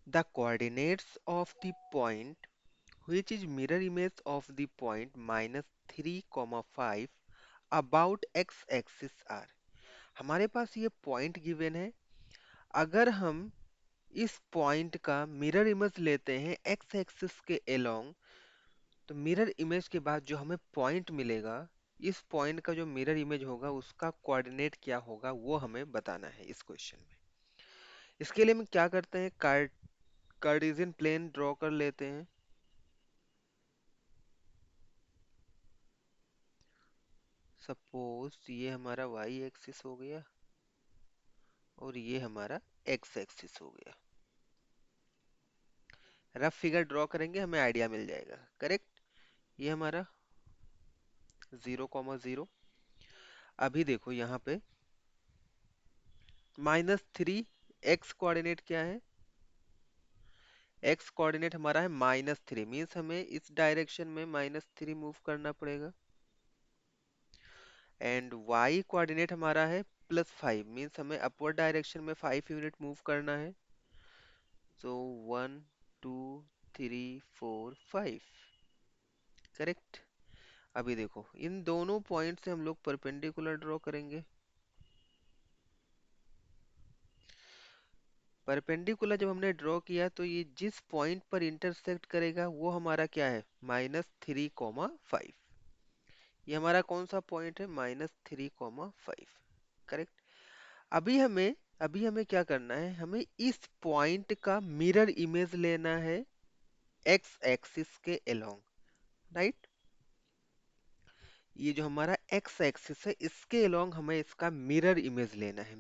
The coordinates of the point which is mirror image of the point minus 3 comma 5 about x axis are। हमारे पास ये point given है। अगर हम इस point का मिरर इमेज लेते हैं एक्स एक्सिस के अलोंग, तो मिरर इमेज के बाद जो हमें पॉइंट मिलेगा, इस पॉइंट का जो मिरर इमेज होगा उसका कोऑर्डिनेट क्या होगा वो हमें बताना है इस क्वेश्चन में। इसके लिए हम क्या करते हैं, कार्टेशियन प्लेन ड्रॉ कर लेते हैं। सपोज ये हमारा y एक्सिस हो गया और ये हमारा x एक्सिस हो गया। रफ फिगर ड्रॉ करेंगे, हमें आइडिया मिल जाएगा। करेक्ट। ये हमारा 0,0। अभी देखो यहाँ पे -3, x कोऑर्डिनेट क्या है, x कोऑर्डिनेट हमारा है -3, मीन्स हमें इस डायरेक्शन में -3 मूव करना पड़ेगा। एंड y कोऑर्डिनेट हमारा है +5, मीन्स हमें अपवर्ड डायरेक्शन में 5 यूनिट मूव करना है। सो 1 2 3 4 5। करेक्ट। अभी देखो इन दोनों पॉइंट से हम लोग परपेंडिकुलर ड्रॉ करेंगे। परपेंडिकुलर जब हमने ड्रॉ किया तो ये जिस पॉइंट पर इंटरसेक्ट करेगा वो हमारा क्या है, -3,5। ये हमारा कौन सा पॉइंट है, -3,5। करेक्ट। अभी हमें अभी हमें क्या करना है, हमें इस पॉइंट का मिरर इमेज लेना है एक्स एक्सिस के अलोंग। राइट। ये जो हमारा एक्स एक्सिस है इसके अलोंग हमें इसका मिरर इमेज लेना है।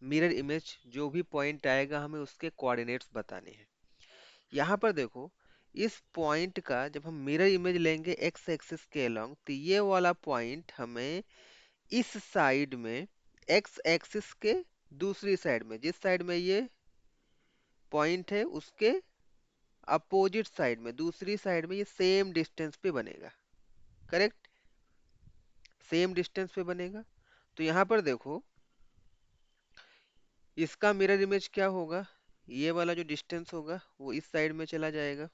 मिरर इमेज जो भी पॉइंट आएगा हमें उसके कोऑर्डिनेट्स बताने हैं। यहाँ पर देखो, इस पॉइंट का जब हम मिरर इमेज लेंगे एक्स एक्सिस के अलोंग, तो ये वाला पॉइंट हमें इस साइड में, एक्स एक्सिस के दूसरी साइड में, जिस साइड में ये पॉइंट है उसके अपोजिट साइड में, दूसरी साइड में ये सेम डिस्टेंस पे बनेगा। करेक्ट। सेम डिस्टेंस पे बनेगा। तो यहाँ पर देखो, इसका मिरर इमेज क्या होगा, ये वाला जो डिस्टेंस होगा वो इस साइड में चला जाएगा।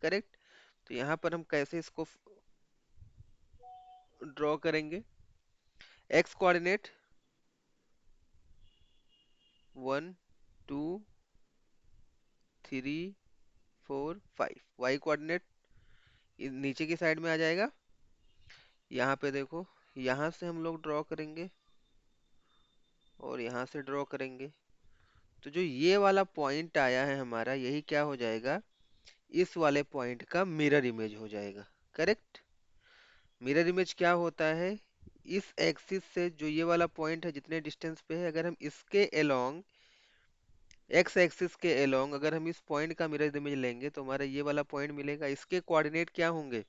करेक्ट। तो यहाँ पर हम कैसे इसको ड्रॉ करेंगे, एक्स कोऑर्डिनेट 1 2 3 4 5, वाई कोऑर्डिनेट नीचे की साइड में आ जाएगा। यहाँ पे देखो, यहाँ से हम लोग ड्रॉ करेंगे और यहाँ से ड्रॉ करेंगे। तो जो ये वाला पॉइंट आया है हमारा, यही क्या हो जाएगा, इस वाले पॉइंट का मिरर इमेज हो जाएगा। करेक्ट। मिरर इमेज क्या होता है, इस एक्सिस से जो ये वाला पॉइंट है जितने डिस्टेंस पे है, अगर हम इसके अलोंग, एक्स एक्सिस के अलोंग अगर हम इस पॉइंट का मिरर इमेज लेंगे तो हमारा ये वाला पॉइंट मिलेगा। इसके कोऑर्डिनेट क्या होंगे,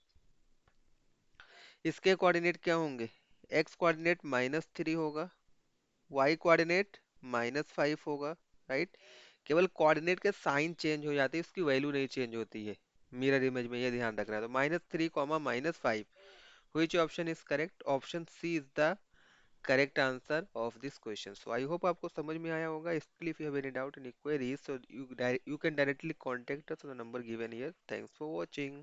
इसके कोऑर्डिनेट क्या होंगे, एक्स कोऑर्डिनेट -3 होगा, वाई कोऑर्डिनेट -5 होगा। राइट। केवल कोऑर्डिनेट के साइन चेंज हो जाते हैं, इसकी वैल्यू नहीं चेंज होती है मिरर इमेज में, ये ध्यान रखना है। तो -3 -5, which option is correct? Option C is the correct answer of this question. So I hope आपको समझ में आया होगा। इसके लिए if you have any doubt and queries, so you can directly contact us on the number given here. Thanks for watching.